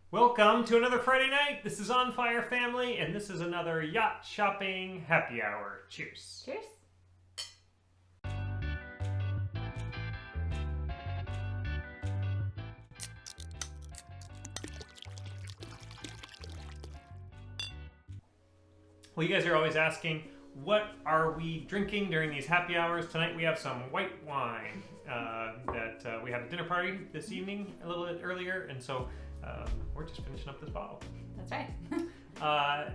Welcome to another Friday night. This is On Fire Family, and this is another yacht shopping happy hour. Cheers. Cheers. Well, you guys are always asking, what are we drinking during these happy hours? Tonight we have some white wine that we had a dinner party this evening a little bit earlier, and so we're just finishing up this bottle. That's right.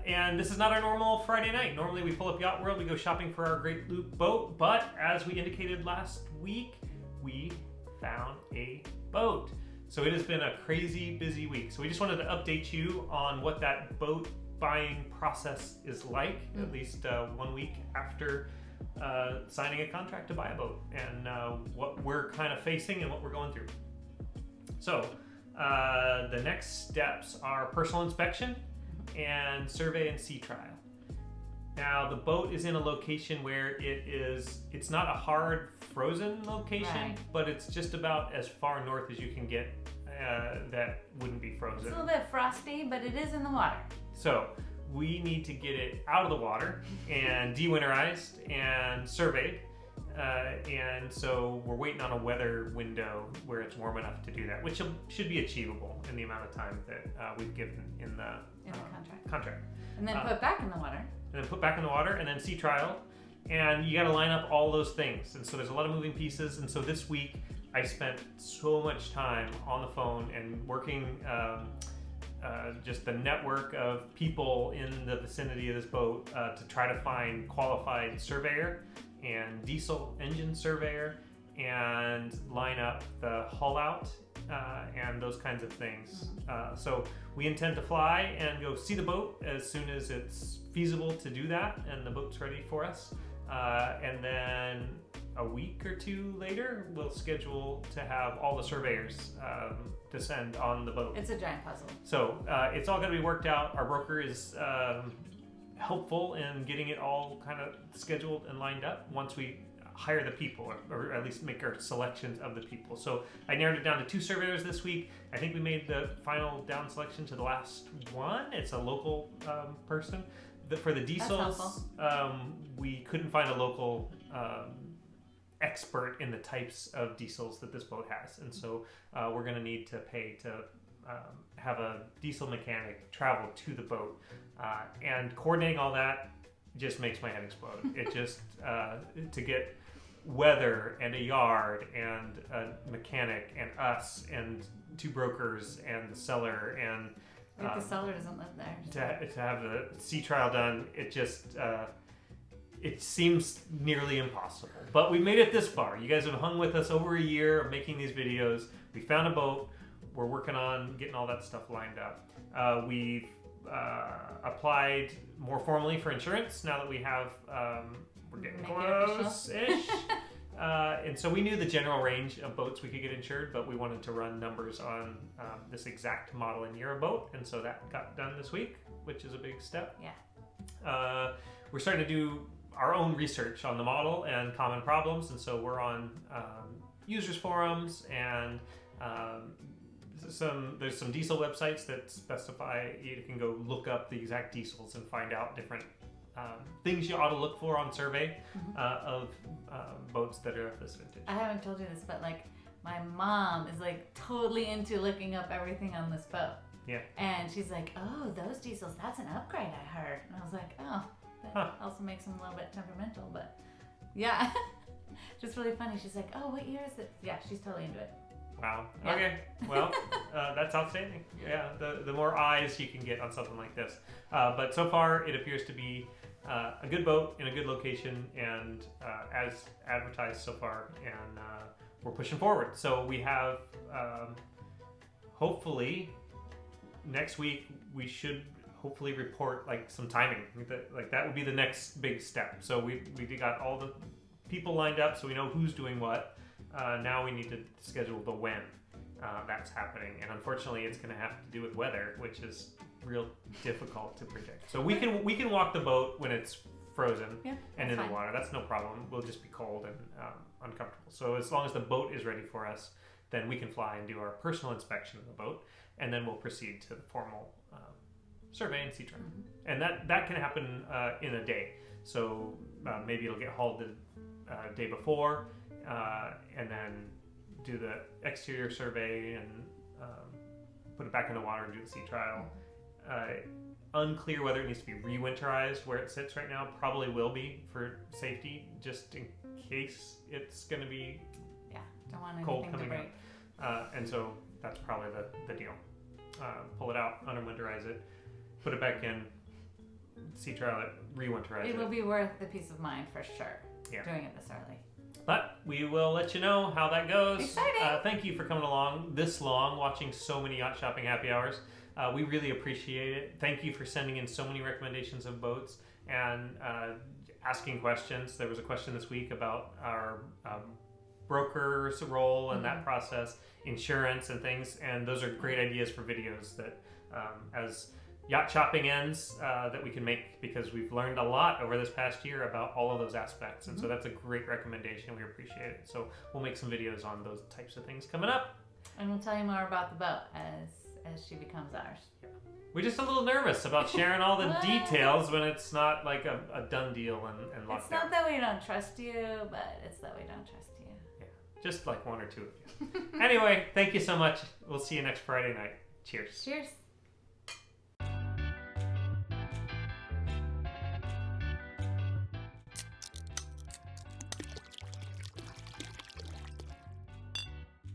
And this is not our normal Friday night. Normally we pull up Yacht World, we go shopping for our Great Loop boat, but as we indicated last week, we found a boat. So it has been a crazy busy week. So we just wanted to update you on what that boat buying process is like, at least 1 week after signing a contract to buy a boat, and what we're kind of facing and what we're going through. So the next steps are personal inspection and survey and sea trial. Now the boat is in a location where it's not a hard frozen location, Right. but it's just about as far north as you can get that wouldn't be frozen. It's a little bit frosty, but it is in the water. So we need to get it out of the water and de-winterized and surveyed. And so we're waiting on a weather window where it's warm enough to do that, which should be achievable in the amount of time that we've given in the contract. And then put back in the water. And then put back in the water, and then sea trial. And you got to line up all those things. And so there's a lot of moving pieces. And so this week I spent so much time on the phone and working just the network of people in the vicinity of this boat to try to find qualified surveyor and diesel engine surveyor and line up the hull out and those kinds of things. So we intend to fly and go see the boat as soon as it's feasible to do that and the boat's ready for us. And then a week or two later, we'll schedule to have all the surveyors descend on the boat. It's a giant puzzle. So it's all going to be worked out. Our broker is helpful in getting it all kind of scheduled and lined up once we hire the people, or at least make our selections of the people. So I narrowed it down to 2 surveyors this week. I think we made the final down selection to the last one. It's a local person. For the diesels, we couldn't find a local expert in the types of diesels that this boat has, and so we're going to need to pay to have a diesel mechanic travel to the boat, and coordinating all that just makes my head explode. It just to get weather and a yard and a mechanic and us and 2 brokers and the seller and The seller doesn't live there. to have the sea trial done, it just it seems nearly impossible. But we made it this far. You guys have hung with us over a year of making these videos. We found a boat. We're working on getting all that stuff lined up. We've applied more formally for insurance now that we have, we're getting close-ish. And so we knew the general range of boats we could get insured, but we wanted to run numbers on this exact model and year of boat. And so that got done this week, which is a big step. Yeah. We're starting to do our own research on the model and common problems, and so we're on users forums and there's some diesel websites that specify you can go look up the exact diesels and find out different things you ought to look for on survey of boats that are of this vintage. I haven't told you this, but like my mom is like totally into looking up everything on this boat. Yeah. And she's like, oh, those diesels, that's an upgrade, I heard. And I was like, oh, that also makes them a little bit temperamental, but yeah. Just really funny. She's like, oh, what year is it? Yeah, she's totally into it. Wow. Yeah. Okay. Well, that's outstanding. Yeah. The more eyes you can get on something like this. But so far, it appears to be a good boat in a good location and as advertised so far. And we're pushing forward. So we have, hopefully, next week we should hopefully report like some timing. That would be the next big step. So we got all the people lined up so we know who's doing what. Now we need to schedule the when that's happening, and unfortunately it's going to have to do with weather, which is real difficult to predict. So we can walk the boat when it's frozen and in the water. That's no problem. We'll just be cold and uncomfortable. So as long as the boat is ready for us, then we can fly and do our personal inspection of the boat. and then we'll proceed to the formal survey and sea trial. Mm-hmm. And that can happen in a day. So maybe it'll get hauled the day before, and then do the exterior survey and put it back in the water and do the sea trial. Unclear whether it needs to be re-winterized where it sits right now. Probably will be for safety, just in case it's going to be don't want cold anything to coming break. up. And so that's probably the deal. Pull it out, under-winterize it, put it back in, sea trial it, re-winterize It will it. be worth the peace of mind for sure. Yeah. Doing it this early. But we will let you know how that goes. Exciting! Thank you for coming along this long, watching so many yacht shopping happy hours. We really appreciate it. Thank you for sending in so many recommendations of boats and asking questions. There was a question this week about our broker's role in that process, insurance and things, and those are great ideas for videos that as yacht shopping ends that we can make, because we've learned a lot over this past year about all of those aspects, and so that's a great recommendation. We appreciate it. So we'll make some videos on those types of things coming up. And we'll tell you more about the boat as she becomes ours. We're just a little nervous about sharing all the details when it's not like a done deal and locked It's down. not that we don't trust you, but it's that we don't trust you. Yeah, just like one or two of you. Anyway, thank you so much. We'll see you next Friday night. Cheers. Cheers.